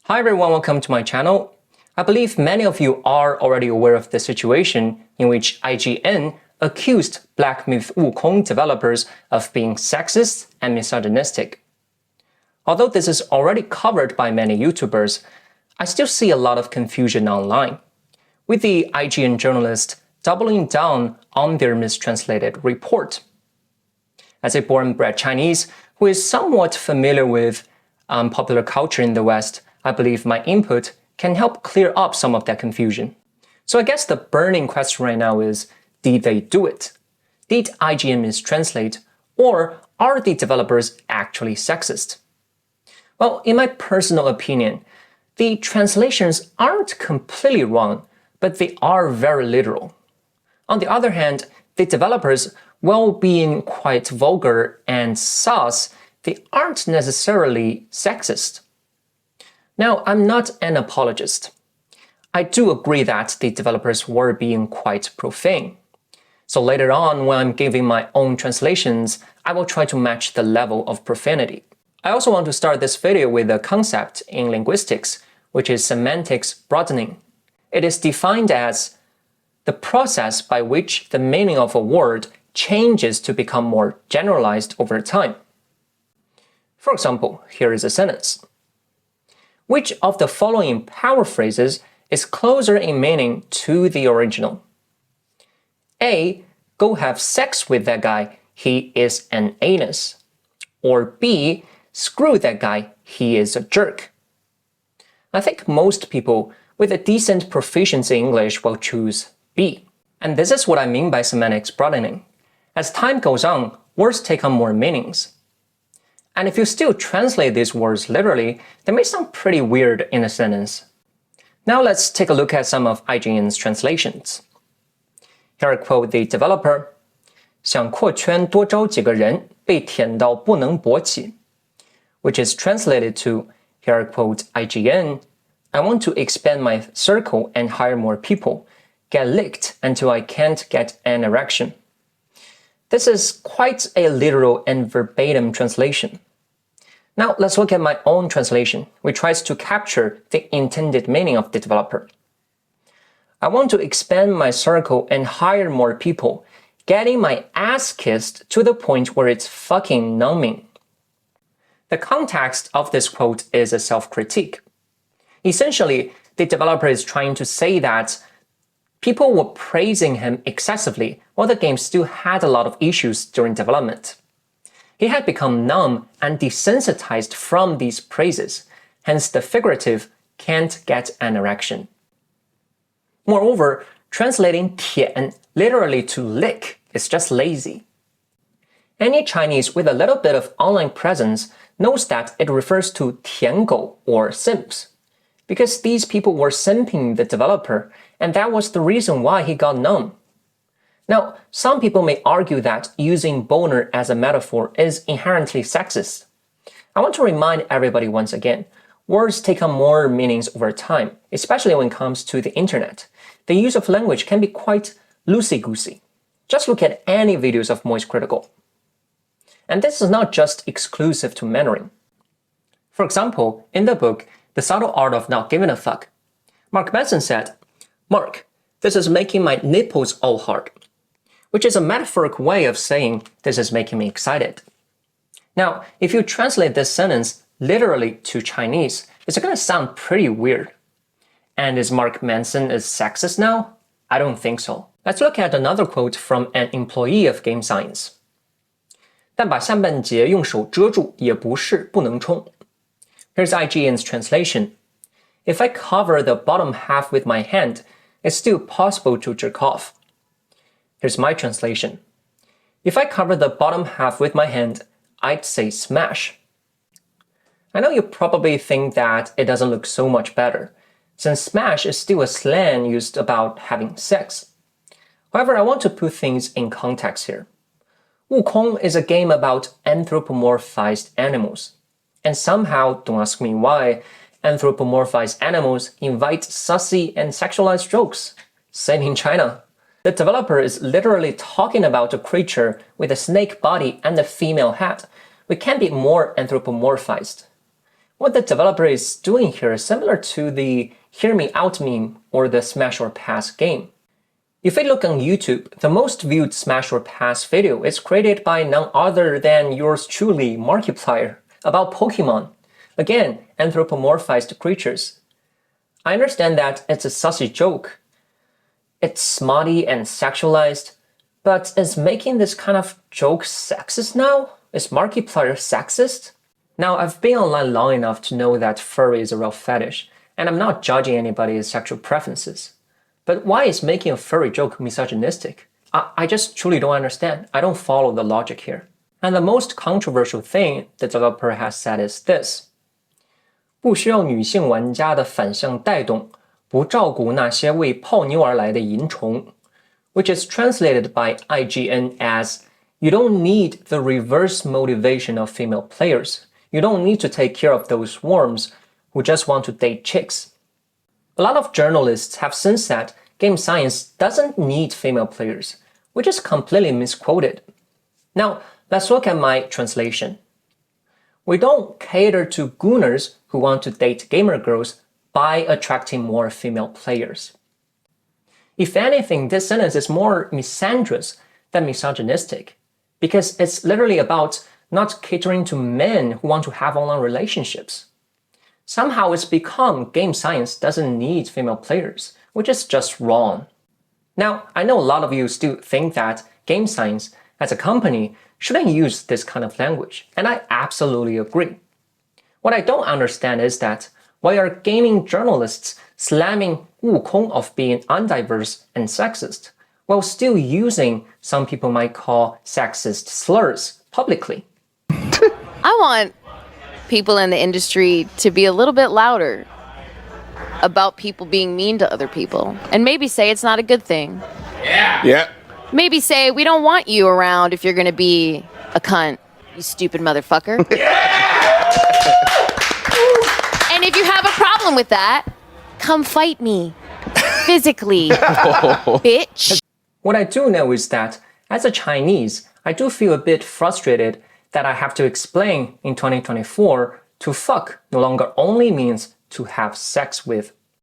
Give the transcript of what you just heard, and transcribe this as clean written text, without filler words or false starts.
Hi everyone, welcome to my channel. I believe many of you are already aware of the situation in which IGN accused Black Myth Wukong developers of being sexist and misogynistic. Although this is already covered by many YouTubers, I still see a lot of confusion online, with the IGN journalist doubling down on their mistranslated report. As a born-bred Chinese who is somewhat familiar with popular culture in the West, I believe my input can help clear up some of that confusion. So I guess the burning question right now is, did they do it? Did IGN mistranslate, or are the developers actually sexist? Well, in my personal opinion, the translations aren't completely wrong, but they are very literal. On the other hand, the developers, while being quite vulgar and sus, they aren't necessarily sexist. Now, I'm not an apologist. I do agree that the developers were being quite profane. So later on, when I'm giving my own translations, I will try to match the level of profanity. I also want to start this video with a concept in linguistics, which is semantics broadening. It is defined as the process by which the meaning of a word changes to become more generalized over time. For example, here is a sentence. Which of the following power phrases is closer in meaning to the original? A. Go have sex with that guy, he is an anus. Or B. Screw that guy, he is a jerk. I think most people with a decent proficiency in English will choose B. And this is what I mean by semantics broadening. As time goes on, words take on more meanings. And if you still translate these words literally, they may sound pretty weird in a sentence. Now let's take a look at some of IGN's translations. Here I quote the developer, 想扩圈多招几个人，被舔到不能勃起. Which is translated to, here I quote IGN, I want to expand my circle and hire more people, get licked until I can't get an erection. This is quite a literal and verbatim translation. Now let's look at my own translation, which tries to capture the intended meaning of the developer. I want to expand my circle and hire more people, getting my ass kissed to the point where it's fucking numbing. The context of this quote is a self-critique. Essentially, the developer is trying to say that people were praising him excessively while the game still had a lot of issues during development. He had become numb and desensitized from these praises, hence the figurative can't get an erection. Moreover, translating 舔 literally to lick is just lazy. Any Chinese with a little bit of online presence knows that it refers to 舔狗 or simps, because these people were simping the developer, and that was the reason why he got numb. Now, some people may argue that using boner as a metaphor is inherently sexist. I want to remind everybody once again, words take on more meanings over time, especially when it comes to the internet. The use of language can be quite loosey-goosey. Just look at any videos of Moist Critical. And this is not just exclusive to Mandarin. For example, in the book, The Subtle Art of Not Giving a Fuck, Mark Manson said, Mark, this is making my nipples all hard, which is a metaphoric way of saying this is making me excited. Now, if you translate this sentence literally to Chinese, it's going to sound pretty weird. And is Mark Manson a sexist now? I don't think so. Let's look at another quote from an employee of game science. 但把下半截用手遮住也不是不能冲. Here's IGN's translation. If I cover the bottom half with my hand, it's still possible to jerk off. Here's my translation. If I cover the bottom half with my hand, I'd say smash. I know you probably think that it doesn't look so much better, since smash is still a slang used about having sex. However, I want to put things in context here. Wukong is a game about anthropomorphized animals. And somehow, don't ask me why, anthropomorphized animals invite sussy and sexualized jokes. Same in China. The developer is literally talking about a creature with a snake body and a female head. We can't be more anthropomorphized. What the developer is doing here is similar to the Hear Me Out meme or the Smash or Pass game. If we look on YouTube, the most viewed Smash or Pass video is created by none other than yours truly, Markiplier, about Pokemon. Again, anthropomorphized creatures. I understand that it's a sussy joke. It's smutty and sexualized, but is making this kind of joke sexist now? Is Markiplier sexist? Now, I've been online long enough to know that furry is a real fetish, and I'm not judging anybody's sexual preferences. But why is making a furry joke misogynistic? I just truly don't understand. I don't follow the logic here. And the most controversial thing the developer has said is this. 不需要女性玩家的反向带动，不照顾那些为泡妞而来的淫虫 which is translated by IGN as, you don't need the reverse motivation of female players. You don't need to take care of those worms who just want to date chicks. A lot of journalists have since said game science doesn't need female players, which is completely misquoted. Now, let's look at my translation. We don't cater to gooners who want to date gamer girls by attracting more female players. If anything, this sentence is more misandrous than misogynistic, because it's literally about not catering to men who want to have online relationships. Somehow it's become game science doesn't need female players, which is just wrong. Now, I know a lot of you still think that game science, as a company, shouldn't use this kind of language, and I absolutely agree. What I don't understand is that why are gaming journalists slamming Wukong of being undiverse and sexist, while still using some people might call sexist slurs publicly? I want people in the industry to be a little bit louder about people being mean to other people, and maybe say it's not a good thing. Yeah. Maybe say we don't want you around if you're going to be a cunt, you stupid motherfucker. And if you have a problem with that, come fight me physically, bitch. What I do know is that as a Chinese, I do feel a bit frustrated that I have to explain in 2024 to fuck no longer only means to have sex with